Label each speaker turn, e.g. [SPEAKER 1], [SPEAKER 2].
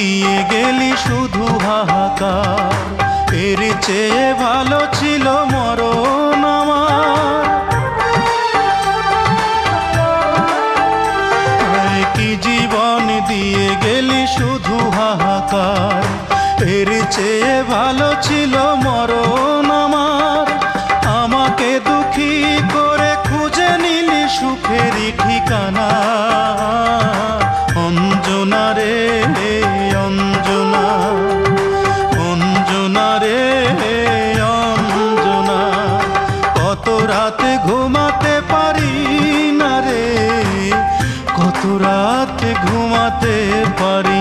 [SPEAKER 1] দিয়ে গেলি শুধু হাহাকার, এর চেয়ে ভালো ছিল মরণ আমার। কি জীবন দিয়ে গেলি শুধু হাহাকার, এর চেয়ে ভালো ছিল মরণ আমার। আমাকে দুঃখী করে খুঁজে নিলি সুখেরই ঠিকানা। অঞ্জনা রে অঞ্জনা, অঞ্জনা রে অঞ্জনা, কত রাতে ঘুমাতে পারি না রে, কত রাতে ঘুমাতে পারি